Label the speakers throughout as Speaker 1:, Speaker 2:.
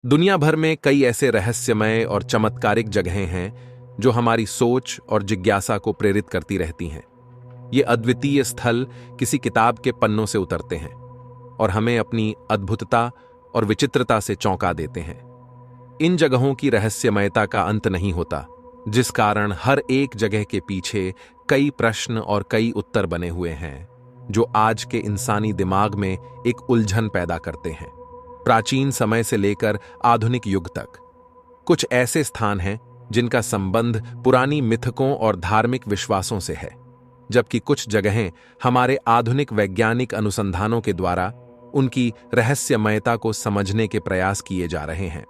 Speaker 1: दुनिया भर में कई ऐसे रहस्यमय और चमत्कारिक जगहें हैं जो हमारी सोच और जिज्ञासा को प्रेरित करती रहती हैं। ये अद्वितीय स्थल किसी किताब के पन्नों से उतरते हैं और हमें अपनी अद्भुतता और विचित्रता से चौंका देते हैं। इन जगहों की रहस्यमयता का अंत नहीं होता, जिस कारण हर एक जगह के पीछे कई प्रश्न और कई उत्तर बने हुए हैं जो आज के इंसानी दिमाग में एक उलझन पैदा करते हैं। प्राचीन समय से लेकर आधुनिक युग तक कुछ ऐसे स्थान हैं जिनका संबंध पुरानी मिथकों और धार्मिक विश्वासों से है, जबकि कुछ जगहें हमारे आधुनिक वैज्ञानिक अनुसंधानों के द्वारा उनकी रहस्यमयता को समझने के प्रयास किए जा रहे हैं।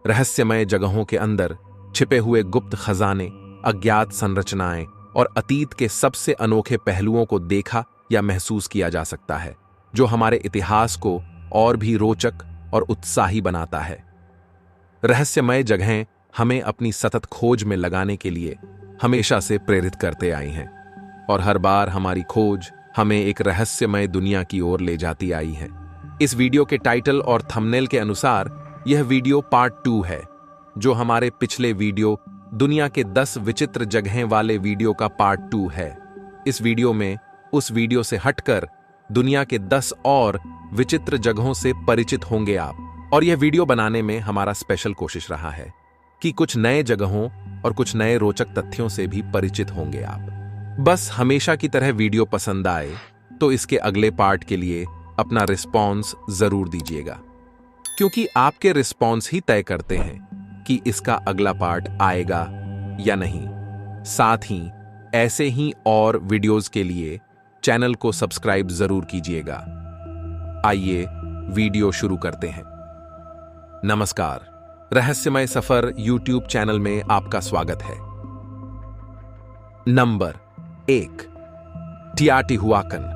Speaker 1: रहस्यमय जगहों के अंदर छिपे हुए गुप्त खजाने, अज्ञात संरचनाएं और अतीत के सबसे अनोखे पहलुओं को देखा या महसूस किया जा सकता है, जो हमारे इतिहास को और भी रोचक और उत्साही बनाता है। रहस्यमय जगहें हमें अपनी सतत खोज में लगाने के लिए हमेशा से प्रेरित करते आई हैं और हर बार हमारी खोज हमें एक रहस्यमय दुनिया की ओर ले जाती आई है। इस वीडियो के टाइटल और थंबनेल के अनुसार यह वीडियो पार्ट 2 है, जो हमारे पिछले वीडियो दुनिया के 10 विचित्र जगहें वाले वीडियो का पार्ट 2 है। इस वीडियो में उस वीडियो से हटकर दुनिया के 10 और विचित्र जगहों से परिचित होंगे आप, और यह वीडियो बनाने में हमारा स्पेशल कोशिश रहा है कि कुछ नए जगहों और कुछ नए रोचक तथ्यों से भी परिचित होंगे आप। बस हमेशा की तरह वीडियो पसंद आए तो इसके अगले पार्ट के लिए अपना रिस्पॉन्स जरूर दीजिएगा, क्योंकि आपके रिस्पॉन्स ही तय करते हैं कि इसका अगला पार्ट आएगा या नहीं। साथ ही ऐसे ही और वीडियोस के लिए चैनल को सब्सक्राइब जरूर कीजिएगा। आइए वीडियो शुरू करते हैं। नमस्कार, रहस्यमय सफर यूट्यूब चैनल में आपका स्वागत है। Number 1, Teotihuacan,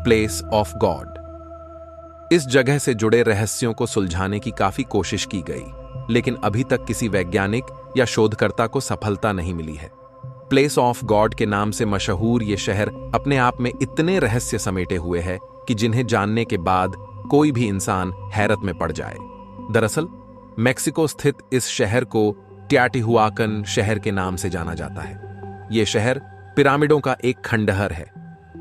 Speaker 1: place of god. इस जगह से जुड़े रहस्यों को सुलझाने की काफी कोशिश की गई, लेकिन अभी तक किसी वैज्ञानिक या शोधकर्ता को सफलता नहीं मिली है। प्लेस ऑफ गॉड के नाम से मशहूर ये शहर अपने आप में इतने रहस्य समेटे हुए है कि जिन्हें जानने के बाद कोई भी इंसान हैरत में पड़ जाए। दरअसल मेक्सिको स्थित इस शहर को टियाटिहुआकन शहर के नाम से जाना जाता है। ये शहर पिरामिडों का एक खंडहर है।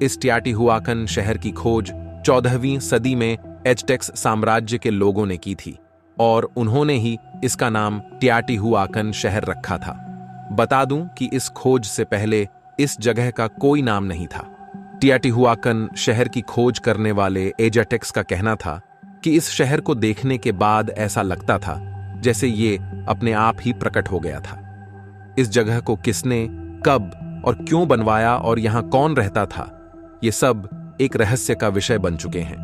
Speaker 1: इस टियाटिहुआकन शहर की खोज 14वीं सदी में एज़टेक्स साम्राज्य के लोगों ने की थी और उन्होंने ही इसका नाम टियाटिहुआकन शहर रखा था। बता दूं कि इस खोज से पहले इस जगह का कोई नाम नहीं था। टियाटिहुआकन शहर की खोज करने वाले एज़टेक्स का कहना था कि इस शहर को देखने के बाद ऐसा लगता था जैसे ये अपने आप ही प्रकट हो गया था। इस जगह को किसने, कब और क्यों बनवाया और यहां कौन रहता था, ये सब एक रहस्य का विषय बन चुके हैं।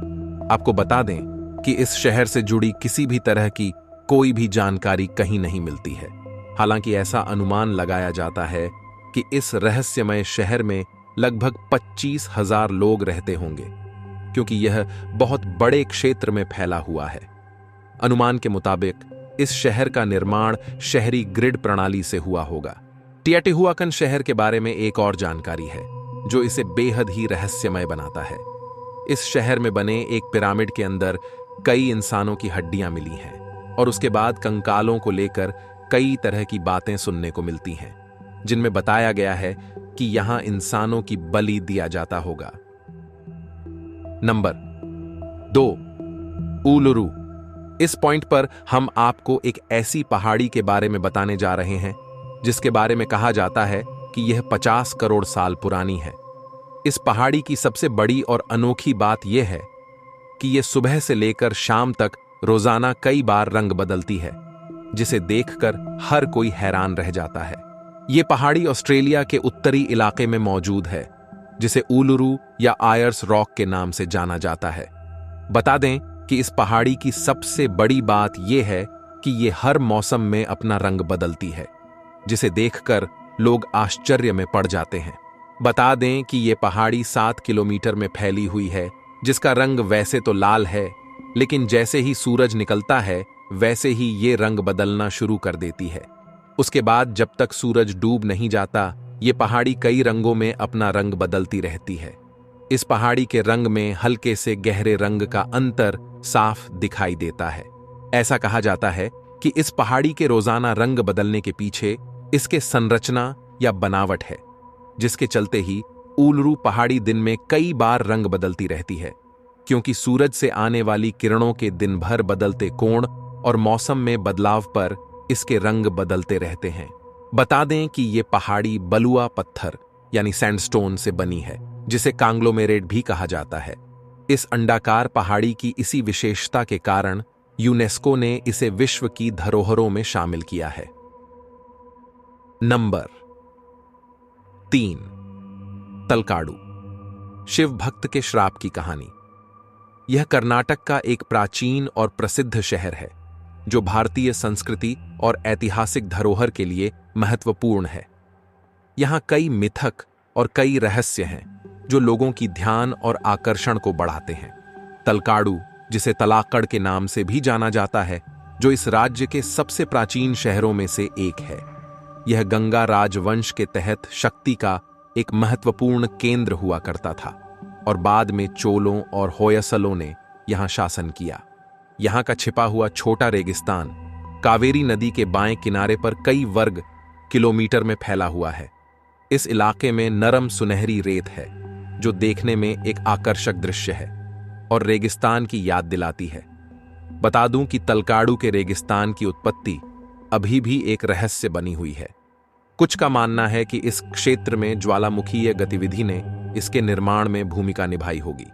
Speaker 1: आपको बता दें कि इस शहर से जुड़ी किसी भी तरह की कोई भी जानकारी कहीं नहीं मिलती है। हालांकि ऐसा अनुमान लगाया जाता है कि इस रहस्यमय शहर में लगभग 25,000 लोग रहते होंगे, क्योंकि यह बहुत बड़े क्षेत्र में फैला हुआ है। अनुमान के मुताबिक इस शहर का निर्माण शहरी ग्रिड प्रणाली से हुआ होगा। टियाटिहुआकन शहर के बारे में एक और जानकारी है जो इसे बेहद ही रहस्यमय बनाता है। इस शहर में बने एक पिरामिड के अंदर कई इंसानों की हड्डियां मिली हैं और उसके बाद कंकालों को लेकर कई तरह की बातें सुनने को मिलती हैं, जिनमें बताया गया है कि यहां इंसानों की बलि दिया जाता होगा। Number 2, Uluru. इस पॉइंट पर हम आपको एक ऐसी पहाड़ी के बारे में बताने जा रहे हैं जिसके बारे में कहा जाता है कि यह 50 करोड़ साल पुरानी है। इस पहाड़ी की सबसे बड़ी और अनोखी बात यह है कि यह सुबह से लेकर शाम तक रोजाना कई बार रंग बदलती है, जिसे देखकर हर कोई हैरान रह जाता है। यह पहाड़ी ऑस्ट्रेलिया के उत्तरी इलाके में मौजूद है, जिसे उलुरु या आयर्स रॉक के नाम से जाना जाता है। बता दें कि इस पहाड़ी की सबसे बड़ी बात यह है कि यह हर मौसम में अपना रंग बदलती है, जिसे देखकर लोग आश्चर्य में पड़ जाते हैं। बता दें कि यह पहाड़ी 7 किलोमीटर में फैली हुई है, जिसका रंग वैसे तो लाल है, लेकिन जैसे ही सूरज निकलता है वैसे ही ये रंग बदलना शुरू कर देती है। उसके बाद जब तक सूरज डूब नहीं जाता, ये पहाड़ी कई रंगों में अपना रंग बदलती रहती है। इस पहाड़ी के रंग में हल्के से गहरे रंग का अंतर साफ दिखाई देता है। ऐसा कहा जाता है कि इस पहाड़ी के रोजाना रंग बदलने के पीछे इसके संरचना या बनावट है, जिसके चलते ही उलरू पहाड़ी दिन में कई बार रंग बदलती रहती है, क्योंकि सूरज से आने वाली किरणों के दिन भर बदलते कोण और मौसम में बदलाव पर इसके रंग बदलते रहते हैं। बता दें कि ये पहाड़ी बलुआ पत्थर यानी सैंडस्टोन से बनी है, जिसे कांग्लोमेरेट भी कहा जाता है। इस अंडाकार पहाड़ी की इसी विशेषता के कारण यूनेस्को ने इसे विश्व की धरोहरों में शामिल किया है। नंबर 3, तलकाडू, शिव भक्त के श्राप की कहानी। यह कर्नाटक का एक प्राचीन और प्रसिद्ध शहर है, जो भारतीय संस्कृति और ऐतिहासिक धरोहर के लिए महत्वपूर्ण है। यहां कई मिथक और कई रहस्य हैं, जो लोगों की ध्यान और आकर्षण को बढ़ाते हैं। तलकाडू, जिसे तलाक्कड़ के नाम से भी जाना जाता है, जो इस राज्य के सबसे प्राचीन शहरों में से एक है। यह गंगा राजवंश के तहत शक्ति का एक महत्वपूर्ण केंद्र हुआ करता था और बाद में चोलों और होयसलों ने यहां शासन किया। यहां का छिपा हुआ छोटा रेगिस्तान कावेरी नदी के बाएं किनारे पर कई वर्ग किलोमीटर में फैला हुआ है। इस इलाके में नरम सुनहरी रेत है, जो देखने में एक आकर्षक दृश्य है और रेगिस्तान की याद दिलाती है। बता दूं कि तलकाडू के रेगिस्तान की उत्पत्ति अभी भी एक रहस्य बनी हुई है। कुछ का मानना है कि इस क्षेत्र में ज्वालामुखीय गतिविधि ने इसके निर्माण में भूमिका निभाई होगी,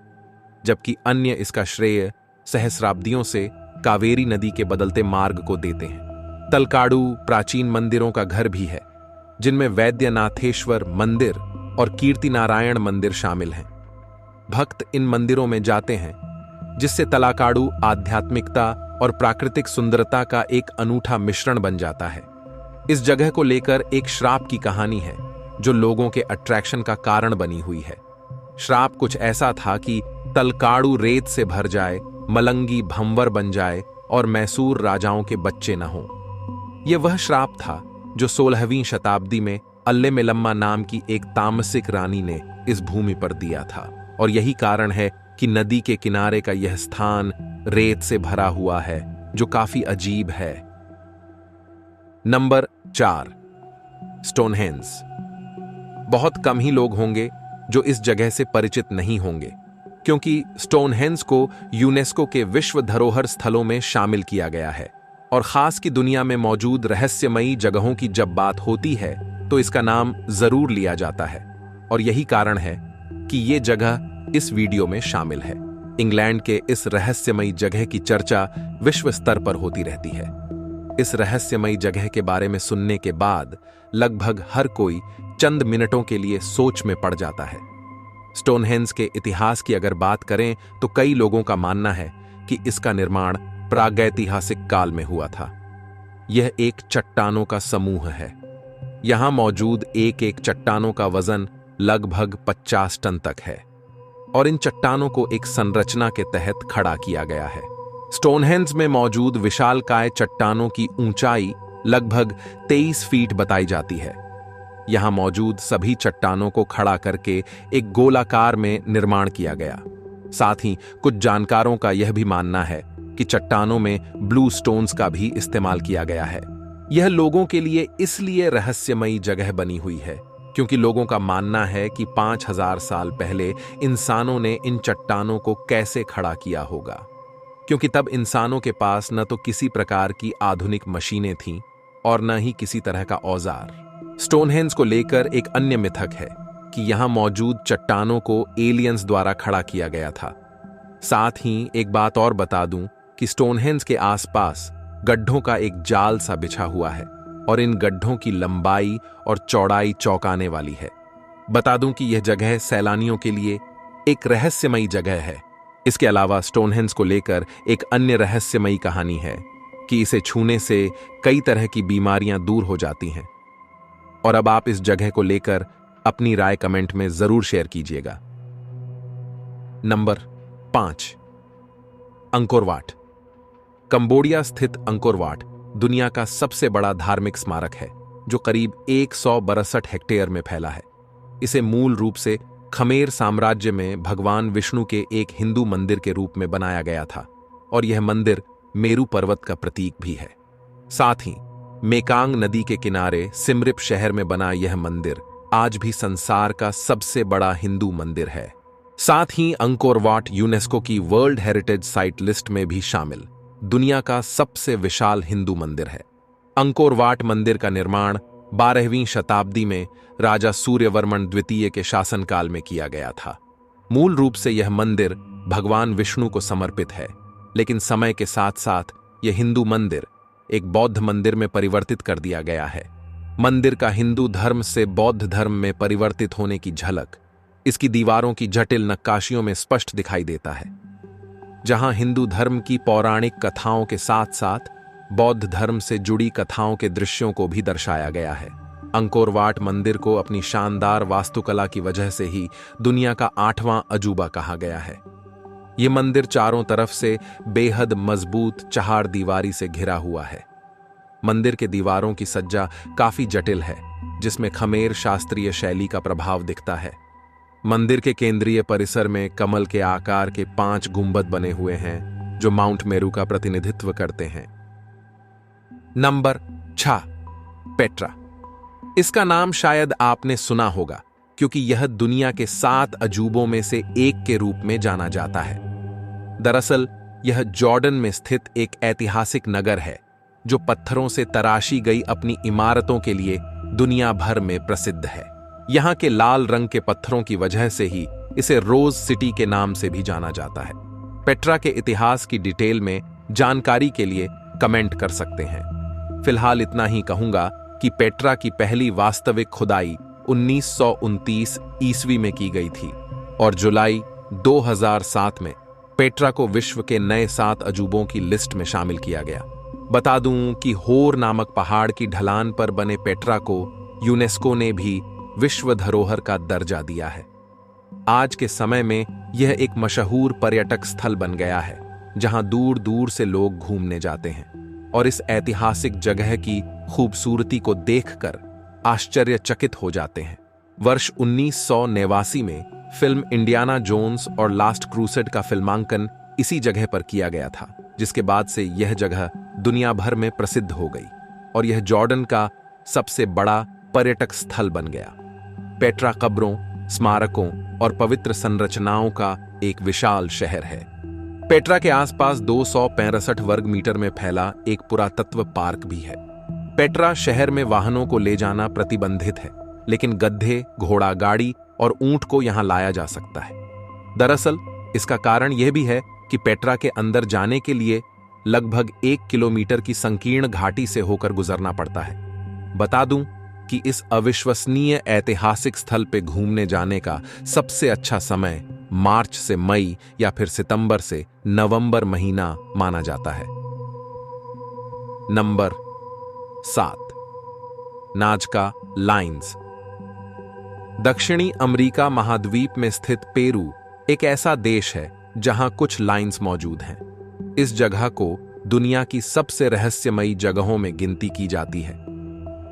Speaker 1: जबकि अन्य इसका श्रेय सहस्राब्दियों से कावेरी नदी के बदलते मार्ग को देते हैं। तलकाडू प्राचीन मंदिरों का घर भी है, जिनमें वैद्यनाथेश्वर मंदिर और कीर्तिनारायण मंदिर शामिल हैं। भक्त इन मंदिरों में जाते हैं, जिससे तलकाडू आध्यात्मिकता और प्राकृतिक सुंदरता का एक अनूठा मिश्रण बन जाता है। इस जगह को लेकर एक श्राप की कहानी है, जो लोगों के अट्रैक्शन का कारण बनी हुई है। श्राप कुछ ऐसा था कि तलकाडू रेत से भर जाए, मलंगी भंवर बन जाए और मैसूर राजाओं के बच्चे न हों। यह वह श्राप था जो 16वीं शताब्दी में अल्लेमेलम्मा नाम की एक तामसिक रानी ने इस भूमि पर दिया था, और यही कारण है कि नदी के किनारे का यह स्थान रेत से भरा हुआ है, जो काफी अजीब है। Number 4, Stonehenge. बहुत कम ही लोग होंगे जो इस जगह से परिचित नहीं होंगे, क्योंकि स्टोनहेंज को यूनेस्को के विश्व धरोहर स्थलों में शामिल किया गया है, और खास की दुनिया में मौजूद रहस्यमयी जगहों की जब बात होती है तो इसका नाम जरूर लिया जाता है, और यही कारण है कि ये जगह इस वीडियो में शामिल है। इंग्लैंड के इस रहस्यमयी जगह की चर्चा विश्व स्तर पर होती रहती है। इस रहस्यमयी जगह के बारे में सुनने के बाद लगभग हर कोई चंद मिनटों के लिए सोच में पड़ जाता है। स्टोनहेंज के इतिहास की अगर बात करें तो कई लोगों का मानना है कि इसका निर्माण प्रागैतिहासिक काल में हुआ था। यह एक चट्टानों का समूह है। यहां मौजूद एक एक चट्टानों का वजन लगभग 50 टन तक है, और इन चट्टानों को एक संरचना के तहत खड़ा किया गया है। स्टोनहेंज में मौजूद विशालकाय चट्टानों की ऊंचाई लगभग 23 फीट बताई जाती है। यहां मौजूद सभी चट्टानों को खड़ा करके एक गोलाकार में निर्माण किया गया। साथ ही कुछ जानकारों का यह भी मानना है कि चट्टानों में ब्लू स्टोन्स का भी इस्तेमाल किया गया है। यह लोगों के लिए इसलिए रहस्यमयी जगह बनी हुई है क्योंकि लोगों का मानना है कि 5000 साल पहले इंसानों ने इन चट्टानों को कैसे खड़ा किया होगा, क्योंकि तब इंसानों के पास न तो किसी प्रकार की आधुनिक मशीनें थीं और न ही किसी तरह का औजार। स्टोनहेंज को लेकर एक अन्य मिथक है कि यहां मौजूद चट्टानों को एलियंस द्वारा खड़ा किया गया था। साथ ही एक बात और बता दूं कि स्टोनहेंज के आसपास गड्ढों का एक जाल सा बिछा हुआ है, और इन गड्ढों की लंबाई और चौड़ाई चौंकाने वाली है। बता दूं कि यह जगह सैलानियों के लिए एक रहस्यमयी जगह है। इसके अलावा स्टोनहेंज को लेकर एक अन्य रहस्यमयी कहानी है कि इसे छूने से कई तरह की बीमारियां दूर हो जाती हैं। और अब आप इस जगह को लेकर अपनी राय कमेंट में जरूर शेयर कीजिएगा। Number 5, Angkor Wat. कंबोडिया स्थित अंकोर वाट दुनिया का सबसे बड़ा धार्मिक स्मारक है, जो करीब 162 हेक्टेयर में फैला है। इसे मूल रूप से खमेर साम्राज्य में भगवान विष्णु के एक हिंदू मंदिर के रूप में बनाया गया था, और यह मंदिर मेरू पर्वत का प्रतीक भी है। साथ ही मेकांग नदी के किनारे सिमरिप शहर में बना यह मंदिर आज भी संसार का सबसे बड़ा हिंदू मंदिर है। साथ ही अंकोर वाट यूनेस्को की वर्ल्ड हेरिटेज साइट लिस्ट में भी शामिल दुनिया का सबसे विशाल हिंदू मंदिर है। अंकोर वाट मंदिर का निर्माण 12वीं शताब्दी में राजा सूर्यवर्मन द्वितीय के शासनकाल में किया गया था। मूल रूप से यह मंदिर भगवान विष्णु को समर्पित है, लेकिन समय के साथ साथ यह हिंदू मंदिर एक बौद्ध मंदिर में परिवर्तित कर दिया गया है। मंदिर का हिंदू धर्म से बौद्ध धर्म में परिवर्तित होने की झलक इसकी दीवारों की जटिल नक्काशियों में स्पष्ट दिखाई देता है, जहां हिंदू धर्म की पौराणिक कथाओं के साथ साथ बौद्ध धर्म से जुड़ी कथाओं के दृश्यों को भी दर्शाया गया है। अंकोर वाट मंदिर को अपनी शानदार वास्तुकला की वजह से ही दुनिया का 8वां अजूबा कहा गया है। यह मंदिर चारों तरफ से बेहद मजबूत चहार दीवारी से घिरा हुआ है। मंदिर के दीवारों की सज्जा काफी जटिल है, जिसमें खमेर शास्त्रीय शैली का प्रभाव दिखता है। मंदिर के केंद्रीय परिसर में कमल के आकार के 5 गुंबद बने हुए हैं, जो माउंट मेरू का प्रतिनिधित्व करते हैं। Number 6, Petra. इसका नाम शायद आपने सुना होगा, क्योंकि यह दुनिया के 7 अजूबों में से एक के रूप में जाना जाता है। दरअसल यह जॉर्डन में स्थित एक ऐतिहासिक नगर है, जो पत्थरों से तराशी गई अपनी इमारतों के लिए दुनिया भर में प्रसिद्ध है। यहां के लाल रंग के पत्थरों की वजह से ही इसे रोज सिटी के नाम से भी जाना जाता है। पेट्रा के इतिहास की डिटेल में जानकारी के लिए कमेंट कर सकते हैं। फिलहाल इतना ही कहूंगा कि पेट्रा की पहली वास्तविक खुदाई 1929 ईस्वी में की गई थी और जुलाई 2007 में पेट्रा को विश्व के नए 7 अजूबों की लिस्ट में शामिल किया गया। बता दूं कि होर नामक पहाड़ की ढलान पर बने पेट्रा को यूनेस्को ने भी विश्व धरोहर का दर्जा दिया है। आज के समय में यह एक मशहूर पर्यटक स्थल बन गया है, जहां दूर दूर से लोग घूमने जाते हैं और इस ऐतिहासिक जगह की खूबसूरती को देखकर आश्चर्यचकित हो जाते हैं। वर्ष 1989 में फिल्म इंडियाना जोन्स और लास्ट क्रूसेड का फिल्मांकन इसी जगह पर किया गया था, जिसके बाद से यह जगह दुनिया भर में प्रसिद्ध हो गई और यह जॉर्डन का सबसे बड़ा पर्यटक स्थल बन गया। पेट्रा कब्रों, स्मारकों और पवित्र संरचनाओं का एक विशाल शहर है। पेट्रा के आसपास 265 वर्ग मीटर में फैला एक पुरातत्व पार्क भी है। पेट्रा शहर में वाहनों को ले जाना प्रतिबंधित है, लेकिन गधे, घोड़ा गाड़ी और ऊंट को यहां लाया जा सकता है। दरअसल इसका कारण यह भी है कि पेट्रा के अंदर जाने के लिए लगभग 1 किलोमीटर की संकीर्ण घाटी से होकर गुजरना पड़ता है। बता दूं कि इस अविश्वसनीय ऐतिहासिक स्थल पे घूमने जाने का सबसे अच्छा समय मार्च से मई या फिर सितंबर से नवंबर महीना माना जाता है। Number 7, नाजका lines. दक्षिणी अमेरिका महाद्वीप में स्थित पेरू एक ऐसा देश है जहां कुछ लाइन्स मौजूद हैं। इस जगह को दुनिया की सबसे रहस्यमयी जगहों में गिनती की जाती है।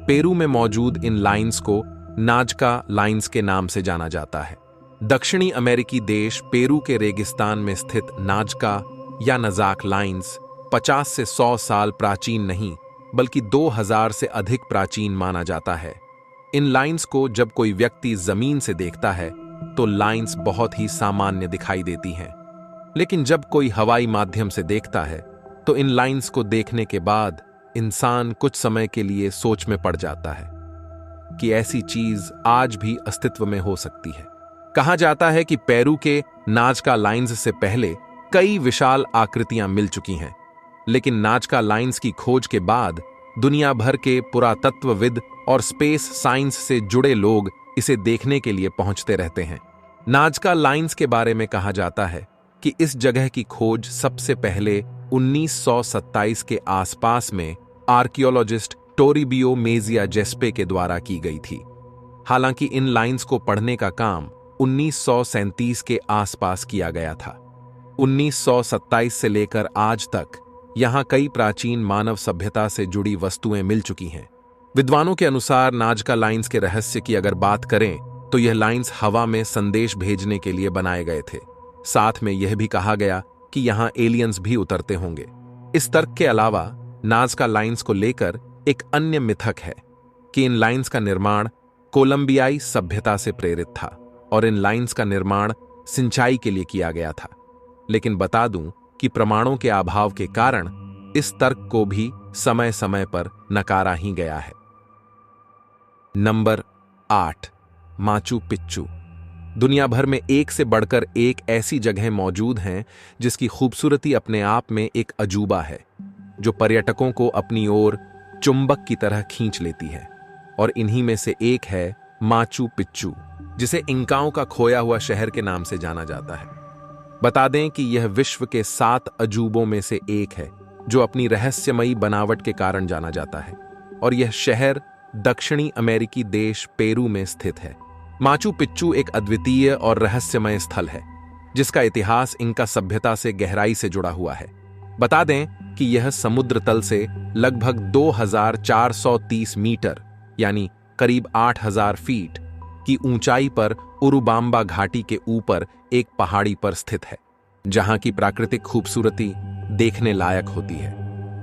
Speaker 1: पेरू में मौजूद इन लाइन्स को नाजका लाइन्स के नाम से जाना जाता है। दक्षिणी अमेरिकी देश पेरू के रेगिस्तान में स्थित नाजका या नजाक लाइन्स 50 से 100 साल प्राचीन नहीं, बल्कि 2000 से अधिक प्राचीन माना जाता है। इन लाइन्स को जब कोई व्यक्ति जमीन से देखता है तो लाइन्स बहुत ही सामान्य दिखाई देती हैं, लेकिन जब कोई हवाई माध्यम से देखता है तो इन लाइन्स को देखने के बाद इंसान कुछ समय के लिए सोच में पड़ जाता है कि ऐसी चीज आज भी अस्तित्व में हो सकती है। कहा जाता है कि पेरू के नाजका लाइन्स से पहले कई विशाल आकृतियां मिल चुकी हैं, लेकिन नाजका लाइन्स की खोज के बाद दुनिया भर के पुरातत्वविद और स्पेस साइंस से जुड़े लोग इसे देखने के लिए पहुंचते रहते हैं। नाजका लाइन्स के बारे में कहा जाता है कि इस जगह की खोज सबसे पहले 1927 के आसपास में आर्कियोलॉजिस्ट टोरिबियो मेजिया जेस्पे के द्वारा की गई थी। हालांकि इन लाइन्स को पढ़ने का काम 1937 के आसपास किया गया था। 1927 से लेकर आज तक यहां कई प्राचीन मानव सभ्यता से जुड़ी वस्तुएं मिल चुकी हैं। विद्वानों के अनुसार नाजका लाइन्स के रहस्य की अगर बात करें तो यह लाइन्स हवा में संदेश भेजने के लिए बनाए गए थे। साथ में यह भी कहा गया कि यहां एलियंस भी उतरते होंगे। इस तर्क के अलावा नाज़का लाइन्स को लेकर एक अन्य मिथक है कि इन लाइन्स का निर्माण कोलंबियाई सभ्यता से प्रेरित था और इन लाइन्स का निर्माण सिंचाई के लिए किया गया था। लेकिन बता दूं कि प्रमाणों के अभाव के कारण इस तर्क को भी समय समय पर नकारा ही गया है। Number 8, Machu Picchu. दुनिया भर में एक से बढ़कर एक ऐसी जगह मौजूद हैं जिसकी खूबसूरती अपने आप में एक अजूबा है, जो पर्यटकों को अपनी ओर चुंबक की तरह खींच लेती है। और इन्हीं में से एक है माचू पिच्चू, जिसे इंकाओं का खोया हुआ शहर के नाम से जाना जाता है। बता दें कि यह विश्व के 7 अजूबों में से एक है, जो अपनी रहस्यमयी बनावट के कारण जाना जाता है। और यह शहर दक्षिणी अमेरिकी देश पेरू में स्थित है। माचू पिच्चू एक अद्वितीय और रहस्यमय स्थल है, जिसका इतिहास इंका सभ्यता से गहराई से जुड़ा हुआ है। बता दें कि यह समुद्र तल से लगभग 2430 मीटर यानी करीब 8000 फीट की ऊंचाई पर उरुबांबा घाटी के ऊपर एक पहाड़ी पर स्थित है, जहां की प्राकृतिक खूबसूरती देखने लायक होती है।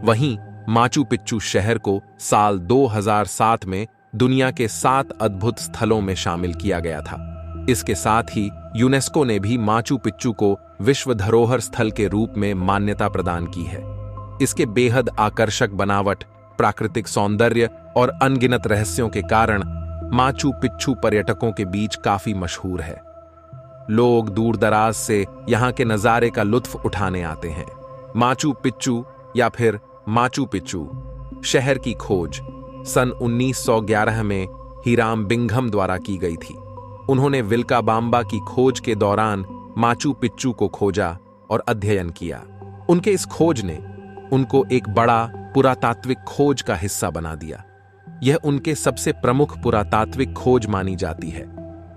Speaker 1: वहीं माचू पिच्चू शहर को साल 2007 में दुनिया के 7 अद्भुत स्थलों में शामिल किया गया था। इसके साथ ही यूनेस्को ने भी माचू पिच्चू को विश्व धरोहर स्थल के रूप में मान्यता प्रदान की है। इसके बेहद आकर्षक बनावट, प्राकृतिक सौंदर्य और अनगिनत रहस्यों के कारण माचू पिच्चू पर्यटकों के बीच काफी मशहूर है। लोग दूर दराज से यहां के नजारे का लुत्फ उठाने आते हैं। माचू पिच्चू या फिर माचू पिच्चू शहर की खोज सन 1911 में हीराम बिंघम द्वारा की गई थी। उन्होंने विल्काबाम्बा की खोज के दौरान माचू पिच्चू को खोजा और अध्ययन किया। उनके इस खोज ने उनको एक बड़ा पुरातात्विक खोज का हिस्सा बना दिया। यह उनके सबसे प्रमुख पुरातात्विक खोज मानी जाती है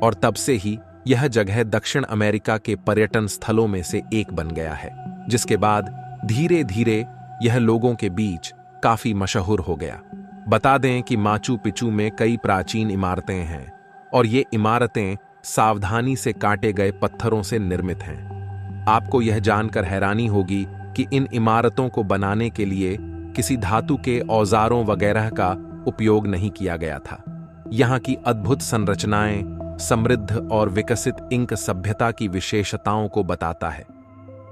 Speaker 1: और तब से ही यह जगह दक्षिण अमेरिका के पर्यटन स्थलों में से एक बन गया है, जिसके बाद धीरे धीरे यह लोगों के बीच काफी मशहूर हो गया। बता दें कि माचू पिच्चू में कई प्राचीन इमारतें हैं और ये इमारतें सावधानी से काटे गए पत्थरों से निर्मित हैं। आपको यह जानकर हैरानी होगी कि इन इमारतों को बनाने के लिए किसी धातु के औजारों वगैरह का उपयोग नहीं किया गया था। यहाँ की अद्भुत संरचनाएं समृद्ध और विकसित इंक सभ्यता की विशेषताओं को बताता है।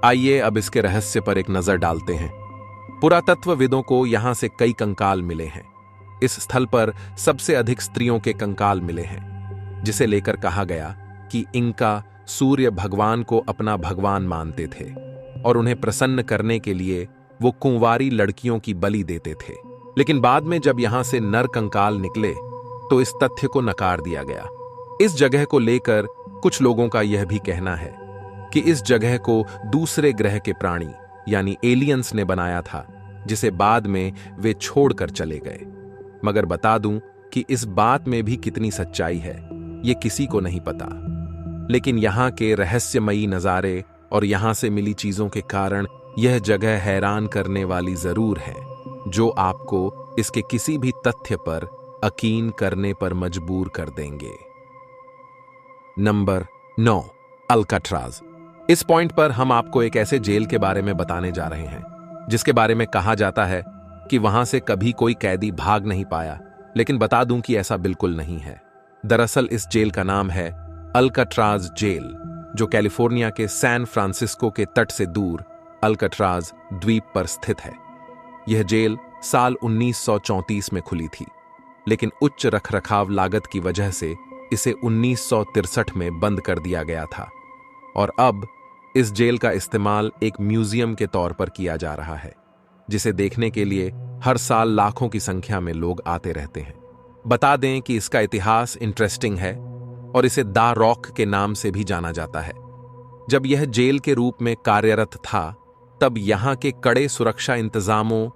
Speaker 1: आइए अब इसके रहस्य पर एक नजर डालते हैं। पुरातत्वविदों को यहाँ से कई कंकाल मिले हैं। इस स्थल पर सबसे अधिक स्त्रियों के कंकाल मिले हैं, जिसे लेकर कहा गया कि इंका सूर्य भगवान को अपना भगवान मानते थे और उन्हें प्रसन्न करने के लिए वो कुंवारी लड़कियों की बलि देते थे। लेकिन बाद में जब यहां से नर कंकाल निकले तो इस तथ्य को नकार दिया गया। इस जगह को लेकर कुछ लोगों का यह भी कहना है कि इस जगह को दूसरे ग्रह के प्राणी यानी एलियंस ने बनाया था, जिसे बाद में वे छोड़कर चले गए। मगर बता दूं कि इस बात में भी कितनी सच्चाई है, ये किसी को नहीं पता। लेकिन यहाँ के रहस्यमयी नज़ारे और यहाँ से मिली चीज़ों के कारण यह जगह हैरान करने वाली जरूर है, जो आपको इसके किसी भी तथ्य पर यकीन करने पर मजबूर कर देंगे। Number 9, Alcatraz. इस पॉइंट पर हम आपको एक ऐसे जेल के बारे में बताने जा रहे हैं जिसके बारे में कहा जाता है कि वहां से कभी कोई कैदी भाग नहीं पाया, लेकिन बता दूं कि ऐसा बिल्कुल नहीं है। दरअसल इस जेल का नाम है अल्काट्राज जेल, जो कैलिफोर्निया के सैन फ्रांसिस्को के तट से दूर अल्काट्राज द्वीप पर स्थित है। यह जेल साल 1934 में खुली थी, लेकिन उच्च रखरखाव लागत की वजह से इसे 1963 में बंद कर दिया गया था और अब इस जेल का इस्तेमाल एक म्यूजियम के तौर पर किया जा रहा है, जिसे देखने के लिए हर साल लाखों की संख्या में लोग आते रहते हैं। बता दें कि इसका इतिहास इंटरेस्टिंग है और इसे द रॉक के नाम से भी जाना जाता है। जब यह जेल के रूप में कार्यरत था, तब यहां के कड़े सुरक्षा इंतजामों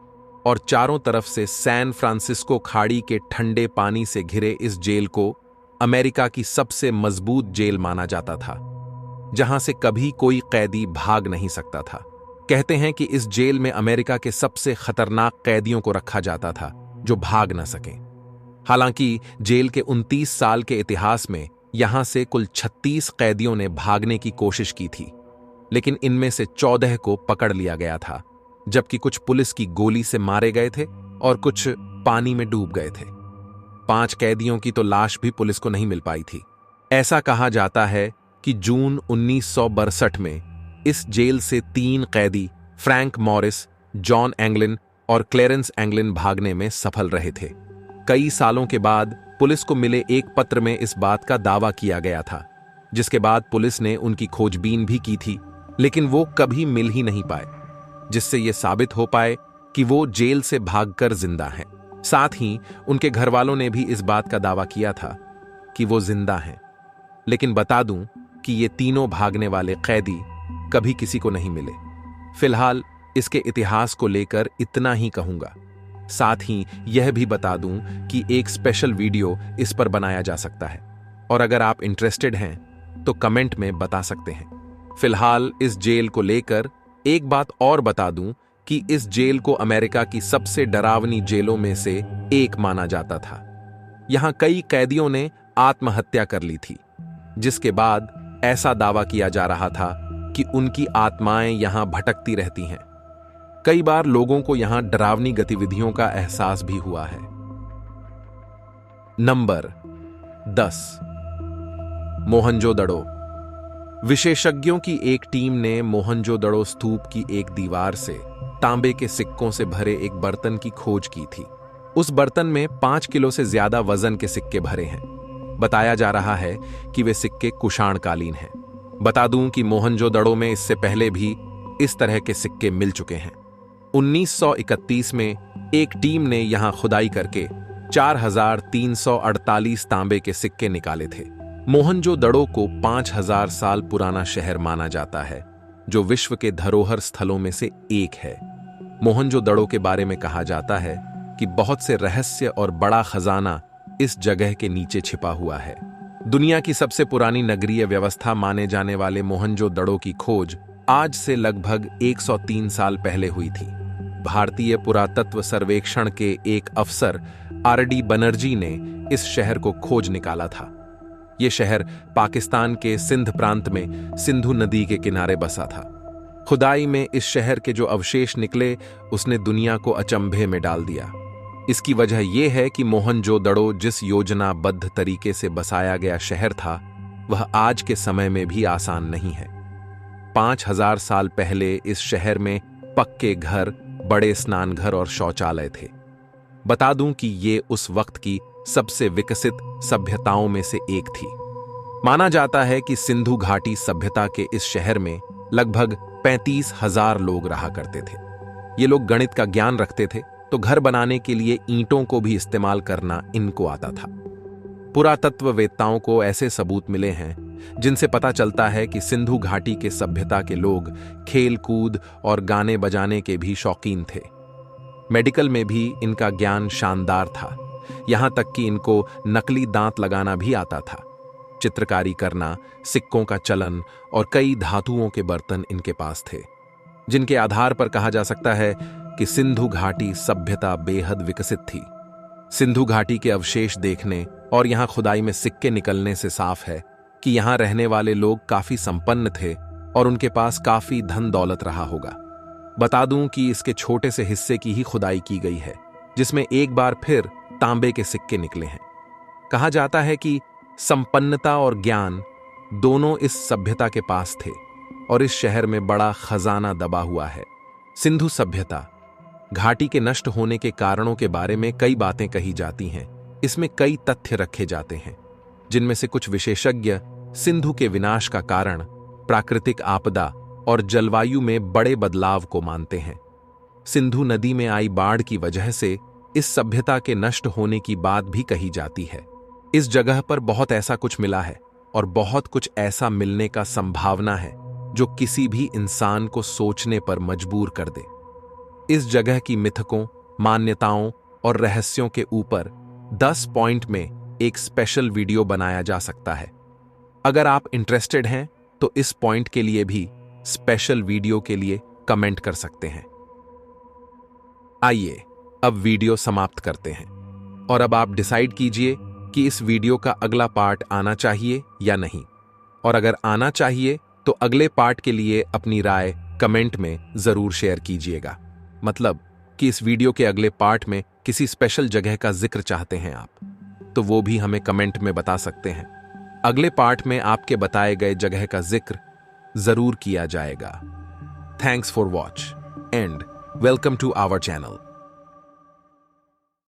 Speaker 1: और चारों तरफ से सैन फ्रांसिस्को खाड़ी के ठंडे पानी से घिरे इस जेल को अमेरिका की सबसे मजबूत जेल माना जाता था, जहां से कभी कोई कैदी भाग नहीं सकता था। कहते हैं कि इस जेल में अमेरिका के सबसे खतरनाक कैदियों को रखा जाता था जो भाग न सकें। हालांकि जेल के 29 साल के इतिहास में यहां से कुल 36 कैदियों ने भागने की कोशिश की थी, लेकिन इनमें से 14 को पकड़ लिया गया था जबकि कुछ पुलिस की गोली से मारे गए थे और कुछ पानी में डूब गए थे। 5 कैदियों की तो लाश भी पुलिस को नहीं मिल पाई थी। ऐसा कहा जाता है कि जून 1962 में इस जेल से 3 कैदी फ्रैंक मॉरिस, जॉन एंगलिन और क्लेरेंस एंगलिन भागने में सफल रहे थे। कई सालों के बाद पुलिस को मिले एक पत्र में इस बात का दावा किया गया था, जिसके बाद पुलिस ने उनकी खोजबीन भी की थी, लेकिन वो कभी मिल ही नहीं पाए, जिससे यह साबित हो पाए कि वो जेल से भागकर जिंदा हैं। साथ ही उनके घरवालों ने भी इस बात का दावा किया था कि वो जिंदा हैं। लेकिन बता दूं कि ये तीनों भागने वाले कैदी कभी किसी को नहीं मिले। फिलहाल इसके इतिहास को लेकर इतना ही कहूंगा। साथ ही यह भी बता दूं कि एक स्पेशल वीडियो इस पर बनाया जा सकता है, और अगर आप इंटरेस्टेड हैं तो कमेंट में बता सकते हैं। फिलहाल इस जेल को लेकर एक बात और बता दूं कि इस जेल को अमेरिका की सबसे डरावनी जेलों में से एक माना जाता था। यहां कई कैदियों ने आत्महत्या कर ली थी, जिसके बाद ऐसा दावा किया जा रहा था कि उनकी आत्माएं यहां भटकती रहती हैं। कई बार लोगों को यहां डरावनी गतिविधियों का एहसास भी हुआ है। नंबर 10, मोहनजोदड़ो। विशेषज्ञों की एक टीम ने मोहनजोदड़ो स्तूप की एक दीवार से तांबे के सिक्कों से भरे एक बर्तन की खोज की थी। उस बर्तन में 5 किलो से ज्यादा वजन के सिक्के भरे हैं। बताया जा रहा है कि वे सिक्के कुषाणकालीन हैं। बता दूं कि मोहनजोदड़ो में इससे पहले भी इस तरह के सिक्के मिल चुके हैं। 1931 में एक टीम ने यहां खुदाई करके 4348 तांबे के सिक्के निकाले थे। मोहनजोदड़ो को 5000 साल पुराना शहर माना जाता है, जो विश्व के धरोहर स्थलों में से एक है। मोहनजोदड़ो के बारे में कहा जाता है कि बहुत से रहस्य और बड़ा खजाना इस जगह के नीचे छिपा हुआ है। दुनिया की सबसे पुरानी नगरीय व्यवस्था माने जाने वाले मोहनजोदड़ो की खोज आज से लगभग 103 साल पहले हुई थी। भारतीय पुरातत्व सर्वेक्षण के एक अफसर RD बनर्जी ने इस शहर को खोज निकाला था। यह शहर पाकिस्तान के सिंध प्रांत में सिंधु नदी के किनारे बसा था। खुदाई में इस शहर के जो अवशेष निकले, उसने दुनिया को अचंभे में डाल दिया। इसकी वजह यह है कि मोहनजोदड़ो जिस योजनाबद्ध तरीके से बसाया गया शहर था, वह आज के समय में भी आसान नहीं है। 5000 साल पहले इस शहर में पक्के घर, बड़े स्नानघर और शौचालय थे। बता दूं कि ये उस वक्त की सबसे विकसित सभ्यताओं में से एक थी। माना जाता है कि सिंधु घाटी सभ्यता के इस शहर में लगभग 35,000 लोग रहा करते थे। ये लोग गणित का ज्ञान रखते थे, तो घर बनाने के लिए ईंटों को भी इस्तेमाल करना इनको आता था। पुरातत्ववेत्ताओं को ऐसे सबूत मिले हैं जिनसे पता चलता है कि सिंधु घाटी के सभ्यता के लोग खेल कूद और गाने बजाने के भी शौकीन थे। मेडिकल में भी इनका ज्ञान शानदार था, यहां तक कि इनको नकली दांत लगाना भी आता था। चित्रकारी करना, सिक्कों का चलन और कई धातुओं के बर्तन इनके पास थे, जिनके आधार पर कहा जा सकता है कि सिंधु घाटी सभ्यता बेहद विकसित थी। सिंधु घाटी के अवशेष देखने और यहां खुदाई में सिक्के निकलने से साफ है कि यहां रहने वाले लोग काफी संपन्न थे और उनके पास काफी धन दौलत रहा होगा। बता दूं कि इसके छोटे से हिस्से की ही खुदाई की गई है, जिसमें एक बार फिर तांबे के सिक्के निकले हैं। कहा जाता है कि संपन्नता और ज्ञान दोनों इस सभ्यता के पास थे और इस शहर में बड़ा खजाना दबा हुआ है। सिंधु सभ्यता घाटी के नष्ट होने के कारणों के बारे में कई बातें कही जाती हैं। इसमें कई तथ्य रखे जाते हैं, जिनमें से कुछ विशेषज्ञ सिंधु के विनाश का कारण प्राकृतिक आपदा और जलवायु में बड़े बदलाव को मानते हैं। सिंधु नदी में आई बाढ़ की वजह से इस सभ्यता के नष्ट होने की बात भी कही जाती है। इस जगह पर बहुत ऐसा कुछ मिला है और बहुत कुछ ऐसा मिलने का संभावना है जो किसी भी इंसान को सोचने पर मजबूर कर दे। इस जगह की मिथकों, मान्यताओं और रहस्यों के ऊपर 10 पॉइंट में एक स्पेशल वीडियो बनाया जा सकता है। अगर आप इंटरेस्टेड हैं तो इस पॉइंट के लिए भी स्पेशल वीडियो के लिए कमेंट कर सकते हैं। आइए अब वीडियो समाप्त करते हैं और अब आप डिसाइड कीजिए कि इस वीडियो का अगला पार्ट आना चाहिए या नहीं, और अगर आना चाहिए तो अगले पार्ट के लिए अपनी राय कमेंट में जरूर शेयर कीजिएगा। मतलब कि इस वीडियो के अगले पार्ट में किसी स्पेशल जगह का जिक्र चाहते हैं आप, तो वो भी हमें कमेंट में बता सकते हैं। अगले पार्ट में आपके बताए गए जगह का जिक्र जरूर किया जाएगा। Thanks for watch and welcome to our channel.